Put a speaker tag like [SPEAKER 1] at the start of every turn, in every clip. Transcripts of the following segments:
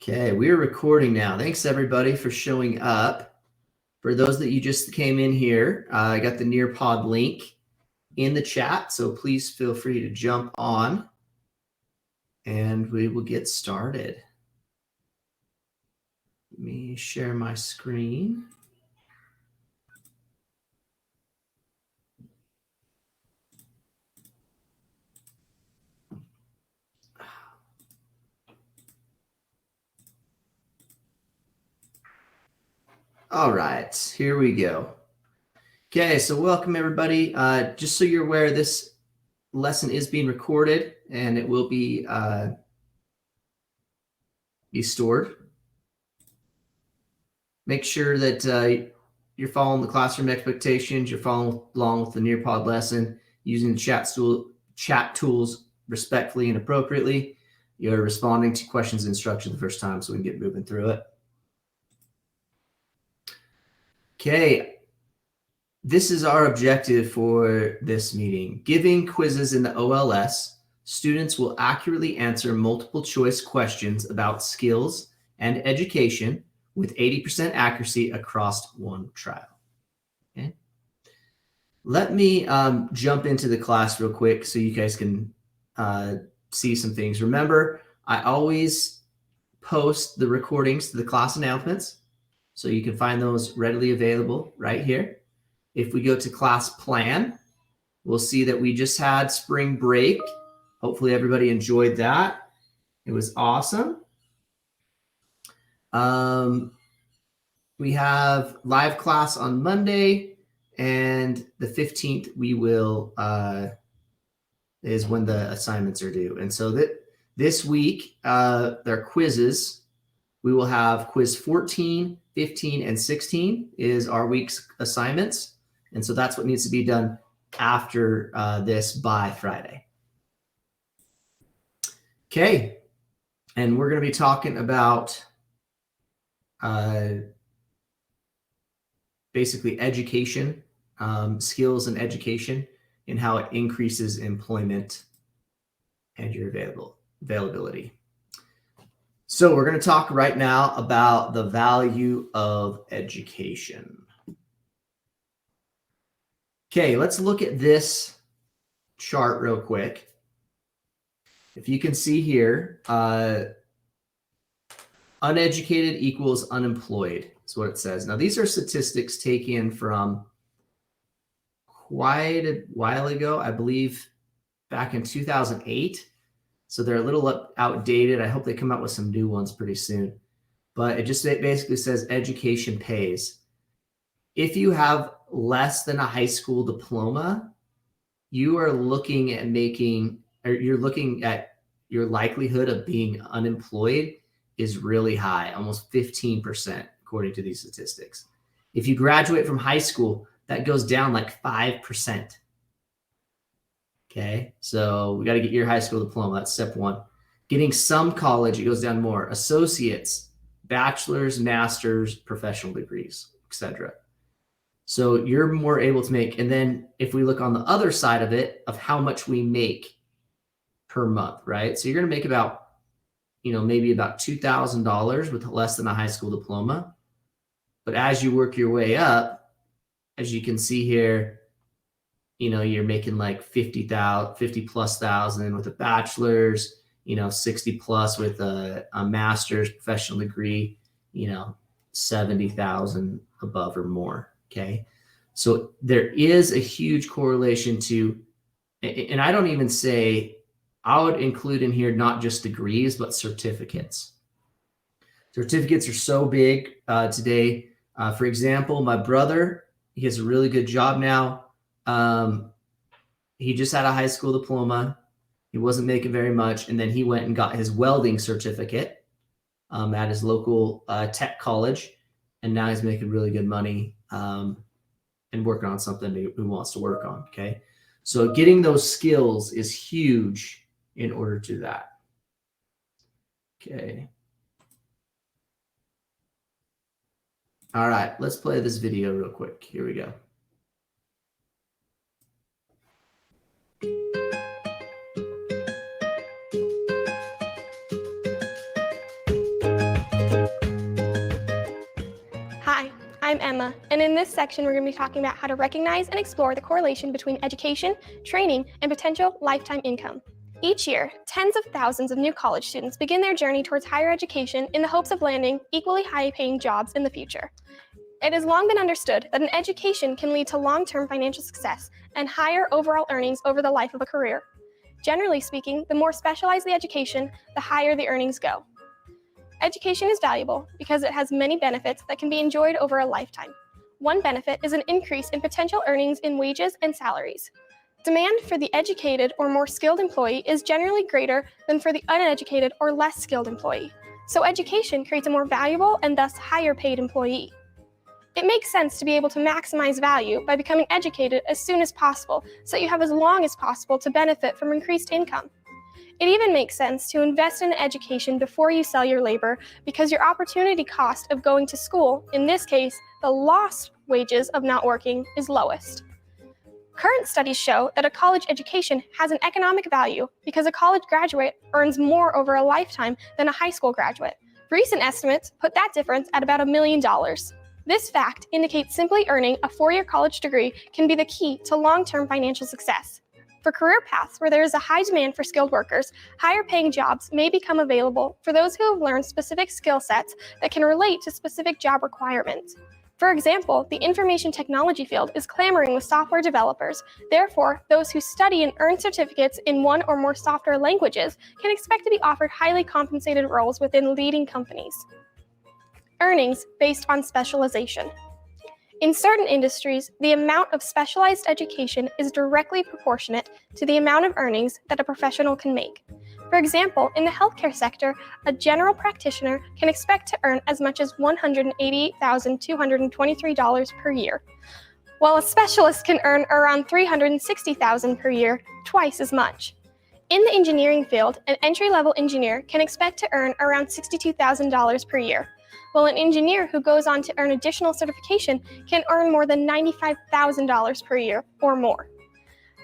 [SPEAKER 1] Okay, we're recording now. Thanks everybody for showing up. For those that you just came in here, I got the Nearpod link in the chat, so please feel free to jump on and we will get started. Let me share my screen. All right, here we go. Okay, so welcome everybody. Just so you're aware, this lesson is being recorded and it will be stored. Make sure that you're following the classroom expectations, you're following along with the Nearpod lesson, using the chat tools respectfully and appropriately. You're responding to questions and instructions the first time so we can get moving through it. Okay, this is our objective for this meeting. Giving quizzes in the OLS, students will accurately answer multiple choice questions about skills and education with 80% accuracy across one trial. Okay. Let me jump into the class real quick so you guys can see some things. Remember, I always post the recordings to the class announcements, so you can find those readily available right here. If we go to class plan, we'll see that we just had spring break. Hopefully everybody enjoyed that. It was awesome. We have live class on Monday, and the 15th we will is when the assignments are due. And so that this week, their quizzes, we will have quiz 14, 15, and 16 is our week's assignments. And so that's what needs to be done after this by Friday. Okay. And we're going to be talking about basically education, skills and education, and how it increases employment and your availability. So we're going to talk right now about the value of education. Okay, let's look at this chart real quick. If you can see here, uneducated equals unemployed. That's what it says. Now, these are statistics taken from quite a while ago, I believe back in 2008. So they're a little outdated. I hope they come out with some new ones pretty soon. But it basically says education pays. If you have less than a high school diploma, you are looking at you're looking at your likelihood of being unemployed is really high, almost 15%, according to these statistics. If you graduate from high school, that goes down like 5%. Okay, so we got to get your high school diploma. That's step one. Getting some college, it goes down more. Associates, bachelor's, master's, professional degrees, etc. So you're more able to make. And then if we look on the other side of it, of how much we make per month, right? So you're going to make about, maybe about $2,000 with less than a high school diploma. But as you work your way up, as you can see here, you're making like 50 plus thousand with a bachelor's, 60 plus with a master's professional degree, 70,000 above or more. Okay. So there is a huge correlation to, and I don't even say, I would include in here, not just degrees, but certificates. Certificates are so big today. For example, my brother, he has a really good job now. He just had a high school diploma. He wasn't making very much. And then he went and got his welding certificate at his local tech college. And now he's making really good money and working on something he wants to work on. Okay. So getting those skills is huge in order to that. Okay. All right. Let's play this video real quick. Here we go.
[SPEAKER 2] I'm Emma, and in this section we're going to be talking about how to recognize and explore the correlation between education, training, and potential lifetime income. Each year, tens of thousands of new college students begin their journey towards higher education in the hopes of landing equally high-paying jobs in the future. It has long been understood that an education can lead to long-term financial success and higher overall earnings over the life of a career. Generally speaking, the more specialized the education, the higher the earnings go. Education is valuable because it has many benefits that can be enjoyed over a lifetime. One benefit is an increase in potential earnings in wages and salaries. Demand for the educated or more skilled employee is generally greater than for the uneducated or less skilled employee. So education creates a more valuable and thus higher paid employee. It makes sense to be able to maximize value by becoming educated as soon as possible so that you have as long as possible to benefit from increased income. It even makes sense to invest in education before you sell your labor because your opportunity cost of going to school, in this case, the lost wages of not working, is lowest. Current studies show that a college education has an economic value because a college graduate earns more over a lifetime than a high school graduate. Recent estimates put that difference at about $1 million. This fact indicates simply earning a 4-year college degree can be the key to long-term financial success. For career paths where there is a high demand for skilled workers, higher paying jobs may become available for those who have learned specific skill sets that can relate to specific job requirements. For example, the information technology field is clamoring with software developers. Therefore, those who study and earn certificates in one or more software languages can expect to be offered highly compensated roles within leading companies. Earnings based on specialization. In certain industries, the amount of specialized education is directly proportionate to the amount of earnings that a professional can make. For example, in the healthcare sector, a general practitioner can expect to earn as much as $188,223 per year, while a specialist can earn around $360,000 per year, twice as much. In the engineering field, an entry-level engineer can expect to earn around $62,000 per year, while an engineer who goes on to earn additional certification can earn more than $95,000 per year or more.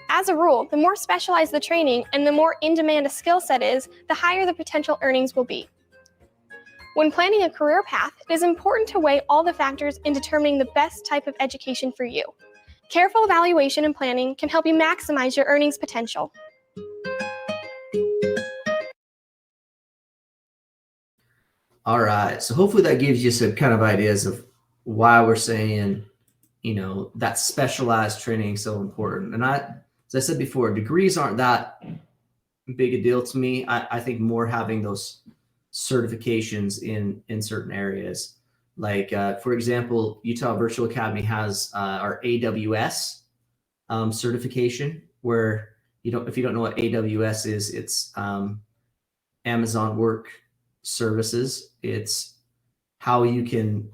[SPEAKER 2] As a rule, the more specialized the training and the more in demand a skill set is, the higher the potential earnings will be. When planning a career path, it is important to weigh all the factors in determining the best type of education for you. Careful evaluation and planning can help you maximize your earnings potential.
[SPEAKER 1] All right. So hopefully that gives you some kind of ideas of why we're saying, that specialized training is so important. And as I said before, degrees aren't that big a deal to me. I think more having those certifications in certain areas. Like, for example, Utah Virtual Academy has our AWS certification, where if you don't know what AWS is, it's Amazon Work Services. It's how you can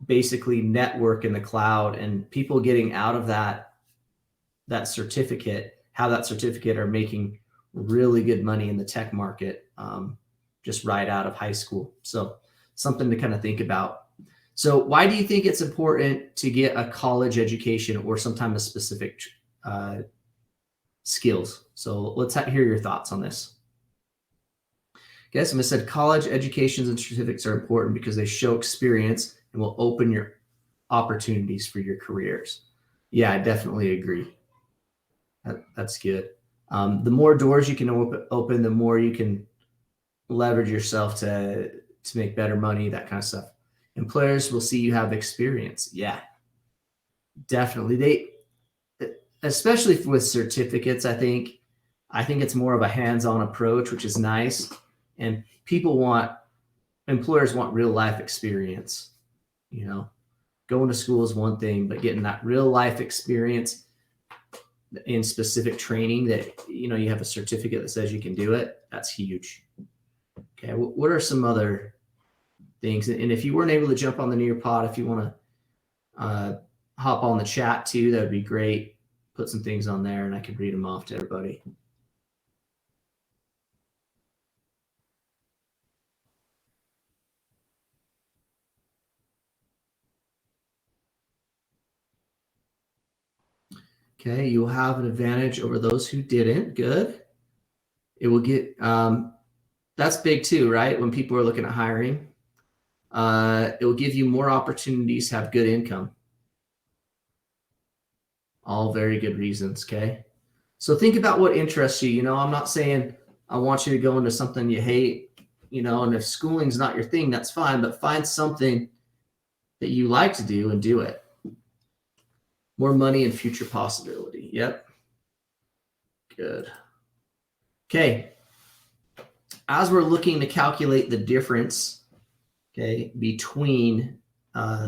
[SPEAKER 1] basically network in the cloud, and people getting out of that certificate, have that certificate, are making really good money in the tech market just right out of high school. So something to kind of think about. So why do you think it's important to get a college education or sometimes a specific skills? So let's hear your thoughts on this. Okay, so I said college educations and certificates are important because they show experience and will open your opportunities for your careers. Yeah, I definitely agree. That's good. The more doors you can open, the more you can leverage yourself to make better money, that kind of stuff. Employers will see you have experience. Yeah, definitely. Especially with certificates, I think it's more of a hands-on approach, which is nice. And employers want real life experience. Going to school is one thing, but getting that real life experience in specific training that, you have a certificate that says you can do it, that's huge. Okay. What are some other things? And if you weren't able to jump on the Nearpod, if you want to hop on the chat too, that would be great. Put some things on there and I could read them off to everybody. Okay, you'll have an advantage over those who didn't. Good. It will get, that's big too, right? When people are looking at hiring. It will give you more opportunities, have good income. All very good reasons, okay? So think about what interests you. You know, I'm not saying I want you to go into something you hate, you know, and if schooling's not your thing, that's fine, but find something that you like to do and do it. More money and future possibility. Yep. Good. Okay. As we're looking to calculate the difference, okay, between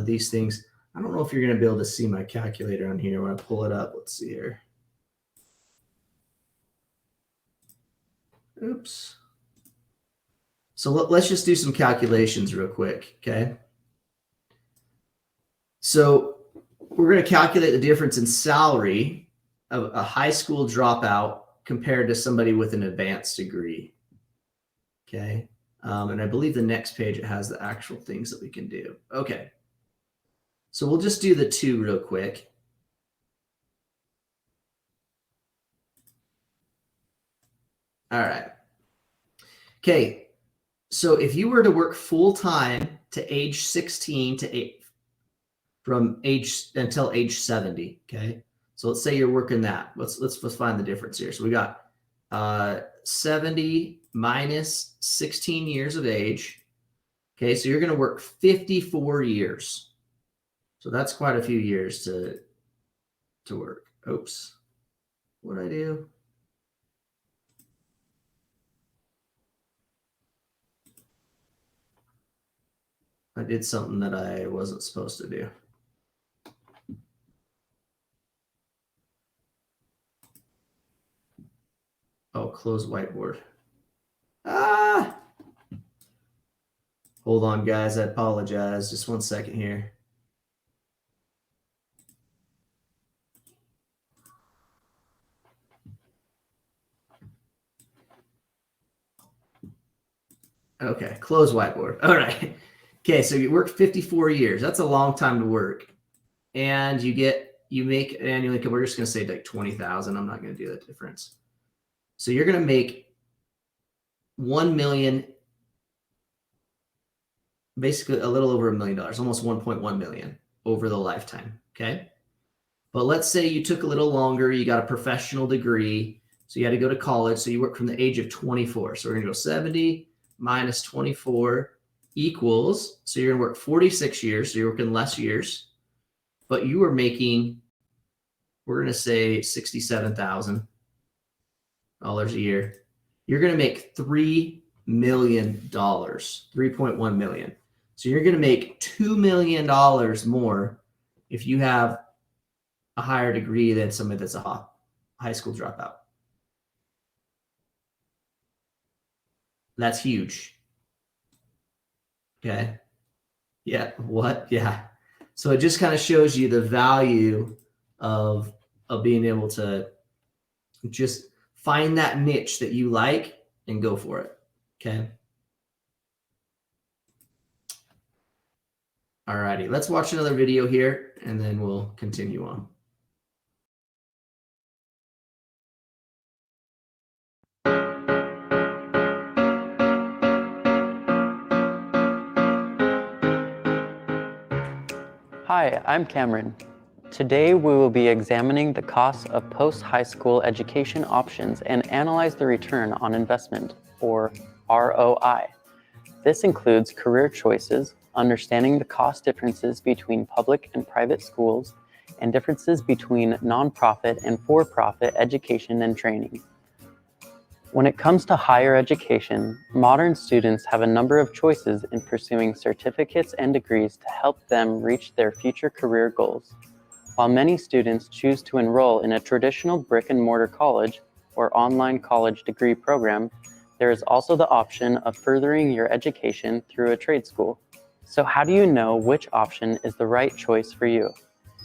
[SPEAKER 1] these things, I don't know if you're going to be able to see my calculator on here when I pull it up. Let's see here. Oops. So let's just do some calculations real quick, okay? So we're going to calculate the difference in salary of a high school dropout compared to somebody with an advanced degree, okay? And I believe the next page, it has the actual things that we can do. Okay. So we'll just do the two real quick. All right. Okay. So if you were to work full-time to age 16 to 8, from age until age 70, okay? So let's say you're working that. Let's find the difference here. So we got 70 minus 16 years of age. Okay, so you're going to work 54 years. So that's quite a few years to work. Oops. What did I do? I did something that I wasn't supposed to do. Oh, close whiteboard. Ah! Hold on, guys. I apologize. Just one second here. Okay, close whiteboard. All right. Okay, so you work 54 years. That's a long time to work. And you make an annual income. We're just going to say like 20,000. I'm not going to do that difference. So you're going to make 1 million, basically a little over $1 million, almost 1.1 million over the lifetime. Okay. But let's say you took a little longer, you got a professional degree, so you had to go to college. So you work from the age of 24. So we're going to go 70 minus 24 equals, so you're going to work 46 years. So you're working less years, but you were making, we're going to say $67,000 a year. You're going to make $3 million, 3.1 million. So you're going to make $2 million more if you have a higher degree than somebody that's a high school dropout. That's huge. Okay. Yeah. What? Yeah. So it just kind of shows you the value of being able to just find that niche that you like and go for it. Okay. All righty. Let's watch another video here and then we'll continue on.
[SPEAKER 3] Hi, I'm Cameron. Today we will be examining the costs of post-high school education options and analyze the return on investment, or ROI. This includes career choices, understanding the cost differences between public and private schools, and differences between nonprofit and for-profit education and training. When it comes to higher education, modern students have a number of choices in pursuing certificates and degrees to help them reach their future career goals. While many students choose to enroll in a traditional brick-and-mortar college or online college degree program, there is also the option of furthering your education through a trade school. So how do you know which option is the right choice for you?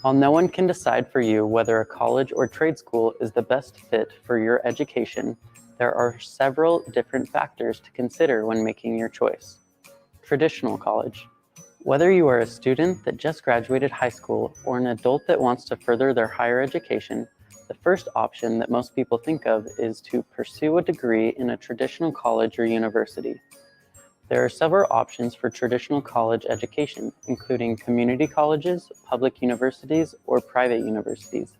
[SPEAKER 3] While no one can decide for you whether a college or trade school is the best fit for your education, there are several different factors to consider when making your choice. Traditional college. Whether you are a student that just graduated high school or an adult that wants to further their higher education, the first option that most people think of is to pursue a degree in a traditional college or university. There are several options for traditional college education, including community colleges, public universities, or private universities.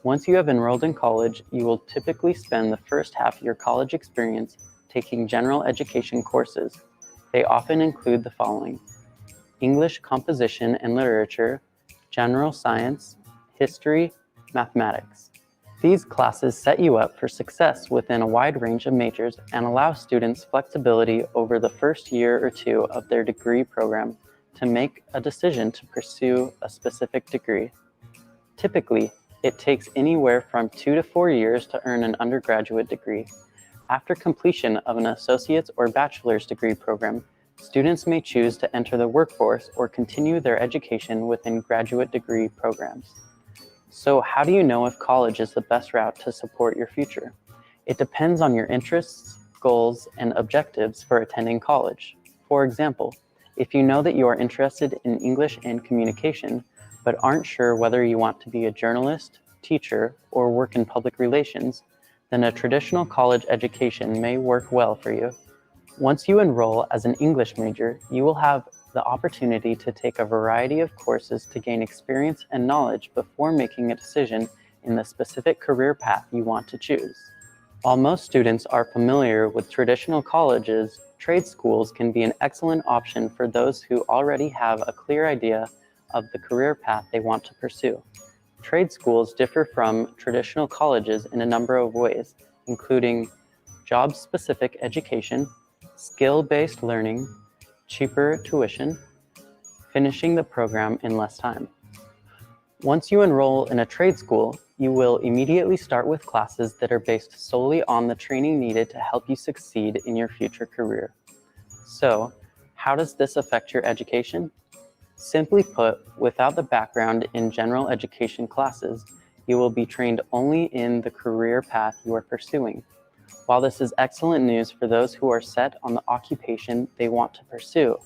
[SPEAKER 3] Once you have enrolled in college, you will typically spend the first half of your college experience taking general education courses. They often include the following: English composition and literature, general science, history, mathematics. These classes set you up for success within a wide range of majors and allow students flexibility over the first year or two of their degree program to make a decision to pursue a specific degree. Typically, it takes anywhere from 2 to 4 years to earn an undergraduate degree. After completion of an associate's or bachelor's degree program, students may choose to enter the workforce or continue their education within graduate degree programs. So how do you know if college is the best route to support your future? It depends on your interests, goals, and objectives for attending college. For example, if you know that you are interested in English and communication, but aren't sure whether you want to be a journalist, teacher, or work in public relations, then a traditional college education may work well for you. Once you enroll as an English major, you will have the opportunity to take a variety of courses to gain experience and knowledge before making a decision in the specific career path you want to choose. While most students are familiar with traditional colleges, trade schools can be an excellent option for those who already have a clear idea of the career path they want to pursue. Trade schools differ from traditional colleges in a number of ways, including job-specific education, skill-based learning, cheaper tuition, finishing the program in less time. Once you enroll in a trade school, you will immediately start with classes that are based solely on the training needed to help you succeed in your future career. So, how does this affect your education? Simply put, without the background in general education classes, you will be trained only in the career path you are pursuing. While this is excellent news for those who are set on the occupation they want to pursue,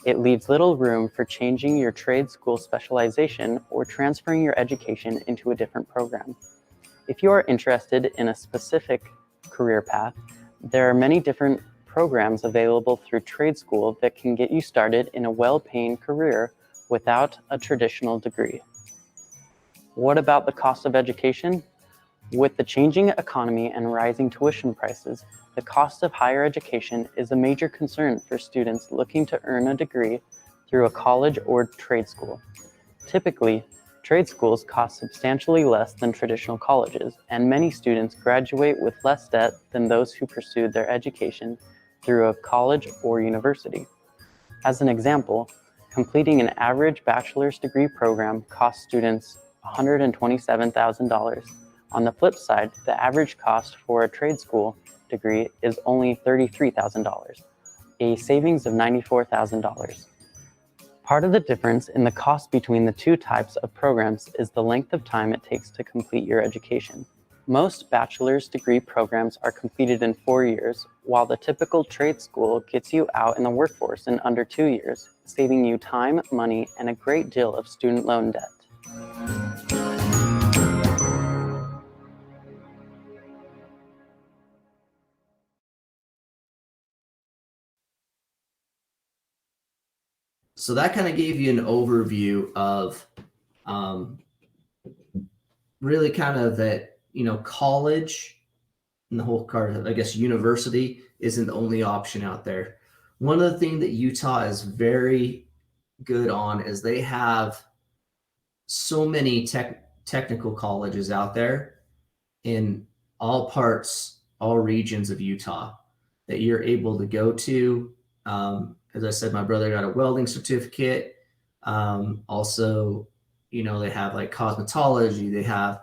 [SPEAKER 3] it leaves little room for changing your trade school specialization or transferring your education into a different program. If you are interested in a specific career path, there are many different programs available through trade school that can get you started in a well-paying career without a traditional degree. What about the cost of education? With the changing economy and rising tuition prices, the cost of higher education is a major concern for students looking to earn a degree through a college or trade school. Typically, trade schools cost substantially less than traditional colleges, and many students graduate with less debt than those who pursued their education through a college or university. As an example, completing an average bachelor's degree program costs students $127,000. On the flip side, the average cost for a trade school degree is only $33,000, a savings of $94,000. Part of the difference in the cost between the two types of programs is the length of time it takes to complete your education. Most bachelor's degree programs are completed in 4 years, while the typical trade school gets you out in the workforce in under 2 years, saving you time, money, and a great deal of student loan debt.
[SPEAKER 1] So that kind of gave you an overview of really kind of that, college and the whole card, I guess university isn't the only option out there. One of the things that Utah is very good on is they have so many technical colleges out there in all parts, all regions of Utah that you're able to go to. As I said, my brother got a welding certificate. Also, they have like cosmetology, they have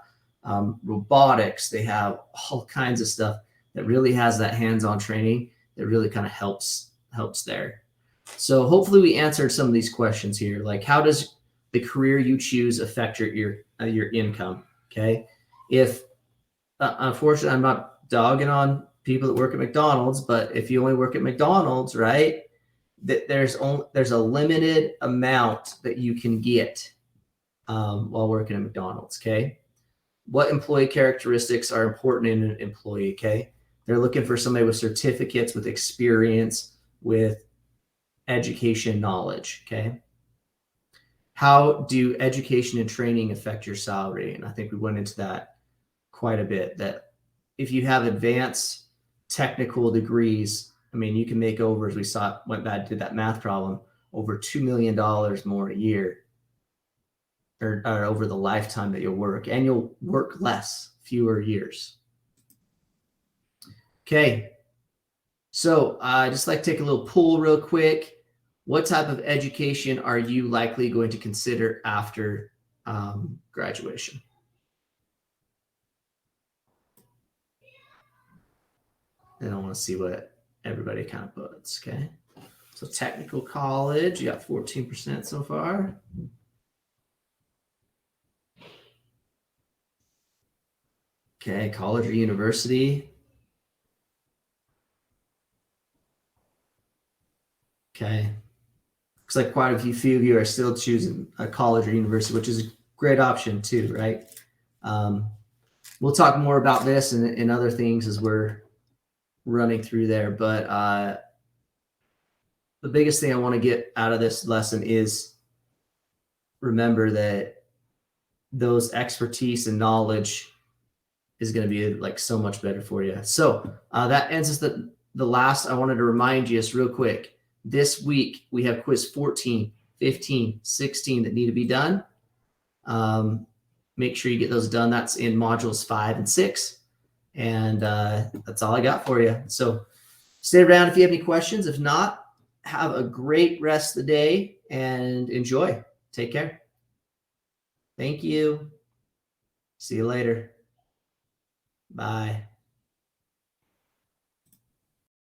[SPEAKER 1] robotics, they have all kinds of stuff that really has that hands-on training that really kind of helps there. So hopefully we answered some of these questions here. Like, how does the career you choose affect your income? Okay. If unfortunately, I'm not dogging on people that work at McDonald's, but if you only work at McDonald's, right, there's a limited amount that you can get while working at McDonald's. Okay. What employee characteristics are important in an employee? Okay. They're looking for somebody with certificates, with experience, with education knowledge. Okay. How do education and training affect your salary? And I think we went into that quite a bit, that if you have advanced technical degrees, I mean, you can make over, as we saw, went back, did that math problem, over $2 million more a year, or over the lifetime that you'll work, and you'll work less, fewer years. Okay. So I just like to take a little poll real quick. What type of education are you likely going to consider after graduation? And I want to see what everybody kind of puts. Okay. So technical college, you got 14% so far. Okay, college or university. Okay. Looks like quite a few of you are still choosing a college or university, which is a great option too, right? We'll talk more about this and other things as we're running through there. But the biggest thing I want to get out of this lesson is remember that those expertise and knowledge is going to be like so much better for you. So that ends us the last. I wanted to remind you just real quick. This week we have quiz 14, 15, 16 that need to be done. Make sure you get those done. That's in modules 5 and 6. And that's all I got for you. So stay around if you have any questions. If not, have a great rest of the day and enjoy. Take care. Thank you. See you later. Bye.